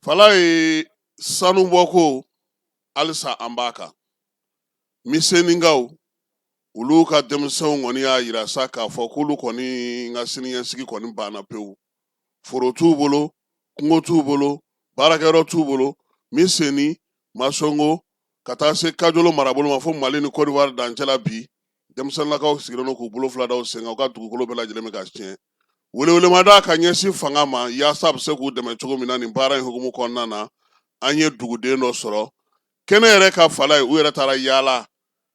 Fala ye sanu bɔko halisa an b'a kan misɛnninkaw olu ka denmisɛnw kɔni y'a yira sa k'a fɔ k'olu kɔni ka siniɲɛsigi kɔni banna pewu. Foro t'u bolo, kungo t'u bolo, baarakɛyɔrɔ t'u bolo, misɛnni masɔngo ka taa se kajolo marabolo ma fo Mali ni Côte d'Ivoire dancɛla bi denmisɛnnakaw sigilen don k'u bolo fila da u sen kan u ka dugukolo bɛɛ lajɛlen bɛ ka tiɲɛ. Welewelemada ka ɲɛsin fanga ma yaasa a bɛ se k'u dɛmɛ cogo min na nin baara in hukumu kɔnɔna na an ye duguden dɔ sɔrɔ kɛnɛ yɛrɛ ka fala ye u yɛrɛ taara yaala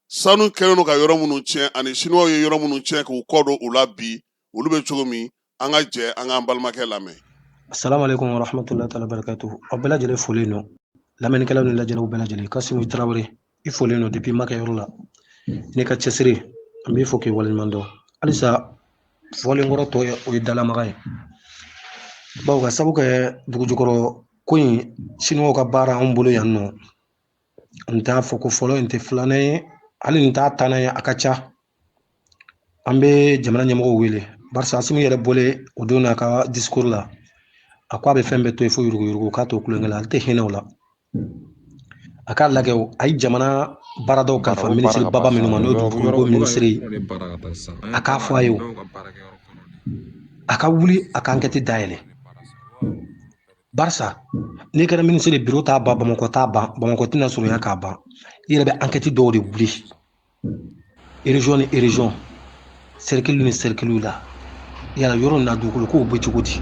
sanu kɛlen don ka yɔrɔ minnu tiɲɛ ani siniwaw ye yɔrɔ minnu tiɲɛ k'u kɔ don u la bi olu bɛ cogo min an ka jɛ an k'an balimakɛ lamɛn. Assalamu alaikum warahmatullahi ta'ala barakatuh. Aw bɛɛ lajɛlen folen don lamɛnnikɛlaw ni lajɛlaw bɛɛ lajɛlen Kasimu Tarawele i folen don depuis makɛyɔrɔ la ne ka cɛsiri an b'i fɔ k'i waleɲuman dɔn halisa fɔlen kɔrɔ tɔ ye o ye dalamaga ye bawo ka sabu kɛ dugujukɔrɔ ko in siniwaw ka baara anw bolo yan nɔ n t'a fɔ ko fɔlɔ in tɛ filanan ye hali nin t'a tannan ye a ka ca an bɛ jamana ɲɛmɔgɔw wele barisa Asimu yɛrɛ bɔlen o don n'a ka discours la a ko a bɛ fɛn bɛɛ to yen fo yuruguyurugu k'a to kulonkɛ la ale tɛ hinɛ o la a k'a lajɛ a ye jamana baaradaw kalifa minisiri baba minnu ma n'o ye dugukolo minisiri a k'a fɔ a ye a ka wuli a ka enquête dayɛlɛ barisa n'i kɛra minisiri biro t'a ban Bamakɔ t'a ban Bamakɔ tɛna surunya k'a ban i yɛrɛ bɛ enquête dɔw de wuli région ni région cercle ni cercle la yala yɔrɔ na dugukolo kow bɛ cogo di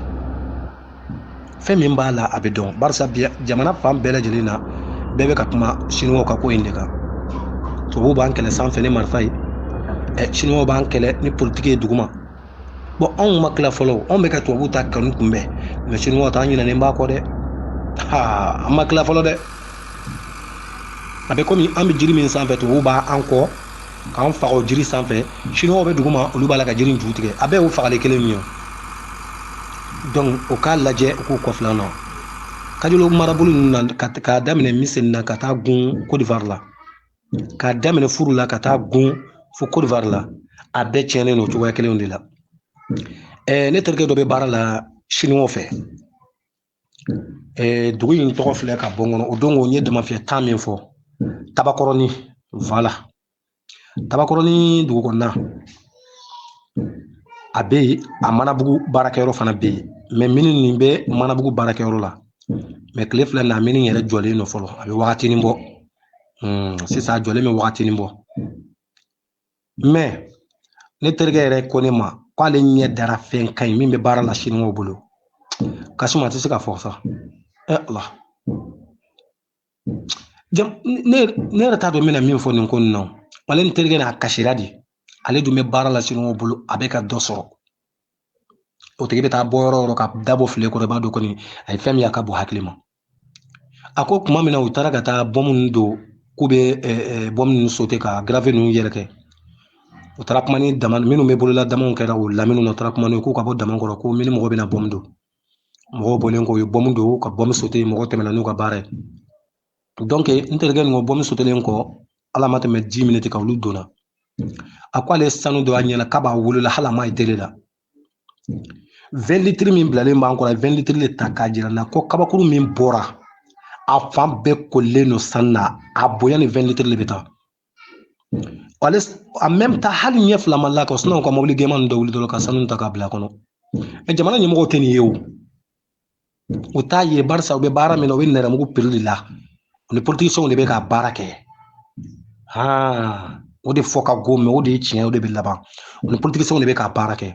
fɛn min b'a la a bɛ dɔn barisa jamana fan bɛɛ lajɛlen na bɛɛ bɛ ka kuma siniwaw ka ko in de kan tubabuw b'an kɛlɛ sanfɛ ni marifa ye siniwaw b'an kɛlɛ ni politiki ye duguma anw ma tila fɔlɔ anw bɛ ka tubabuw ta kanu kunbɛn mais siniwaw ta an ɲinɛnen b'a kɔ dɛ an ma tila fɔlɔ dɛ a bɛ komi an bɛ jiri min sanfɛ tubabuw b'an kɔ k'an faga o jiri sanfɛ siniwaw bɛ duguma olu b'a la ka jiri in ju tigɛ a bɛɛ y'o fagali kelen min ye donc o k'a lajɛ u k'u kɔfilɛ an na kajolo marabolo ninnu na k'a daminɛ misɛnnin na ka taa gun Côte d'Ivoire la k'a daminɛ furu la ka taa gun fo Côte d'Ivoire la a bɛɛ tiɲɛnen don cogoya kelenw de la ne terikɛ dɔ bɛ baara la siniwaw fɛ dugu in tɔgɔ filɛ ka bɔ n kɔnɔ o don n ye damafiyɛ 10 min fɔ Tabakɔrɔni voilà Tabakɔrɔni dugu kɔnɔna a bɛ yen a Manabugu baarakɛyɔrɔ fana bɛ yen mais minnu nin bɛ Manabugu baarakɛyɔrɔ la mais tile filɛ na minnu yɛrɛ jɔlen don fɔlɔ a bɛ wagatinin bɔ sisan a jɔlen bɛ wagatinin bɔ mais ne terikɛ yɛrɛ ko ne ma k'ale ɲɛ dara fɛn ka ɲi min bɛ baara la siniwaw bolo Kasimu a tɛ se ka fɔ sa Allah ne yɛrɛ t'a dɔn n bɛna min fɔ nin ko nin na ale ni terikɛ n'a kasira de ale dun bɛ baara la siniwaw bolo a bɛ ka dɔ sɔrɔ o tigi bɛ taa bɔ yɔrɔ o yɔrɔ ka dabɔ file kɔrɔ i b'a dɔn kɔni a ye fɛn min ye a ka bon hakili ma a ko tuma min na u taara ka taa bɔmu ninnu don k'u bɛ bɔmu ninnu sauter ka grave ninnu yɛrɛkɛ u taara kuma ni dama minnu bɛ bolola damaw kɛra o la minnu na u taara kuma n'u ye k'u ka bɔ dama kɔrɔ ko ni mɔgɔ bɛna bɔmu don mɔgɔw bɔlen kɔ u ye bɔmu don ka bɔmu sauter mɔgɔw tɛmɛna n'u ka baara ye donc n terikɛ nin ko bɔmu sauterlen kɔ ala ma tɛmɛ 10 minutes kan olu donna a ko ale sanu dɔ a ɲɛna k'a b'a wolola hali a ma ye télé la 20 litres min bilalen b'an kɔrɔ 20 litres de ta k'a jira n na ko kabakuru min bɔra a fan bɛɛ kolilen don sanu na a bonya ni 20 litres de bɛ taa ale en même temps hali ɲɛ fila ma la ka sinɔn ka mobili gɛnman ninnu dɔ wuli dɔrɔn ka sanu ta k'a bila kɔnɔ jamana ɲɛmɔgɔw tɛ nin ye o t'a ye barisa u bɛ baara min na u bɛ nɛrɛmugu piri de la u ni politiciens de bɛ ka baara kɛ o de fɔ ka go mais o de ye tiɲɛ o de bɛ laban u ni politiciens de bɛ ka baara kɛ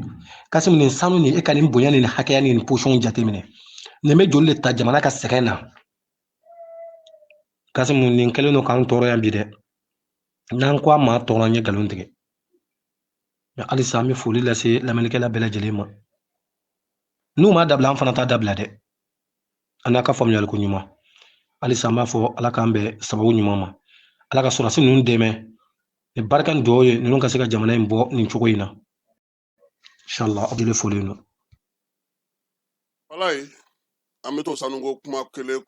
Kasimu nin sanu nin e ka nin bonya nin hakɛya nin position jateminɛ nin bɛ joli de ta jamana ka sɛgɛn na Kasimu nin kɛlen don k'an tɔɔrɔ yan bi dɛ n'an ko a ma tɔɔrɔ an ye nkalon tigɛ mais halisa an bɛ foli lase lamɛnnikɛla bɛɛ lajɛlen ma n'u m'a dabila an fana t'a dabila dɛ an n'a ka faamuyaliko ɲuman halisa an b'a fɔ ala k'an bɛn sababu ɲuman ma ala ka sɔrɔdasi ninnu dɛmɛ ni barika ni dugawu ye ninnu ka se ka jamana in bɔ nin cogo in na inshallah aw de folen don Wala ye an bɛ to sanuko kuma kelen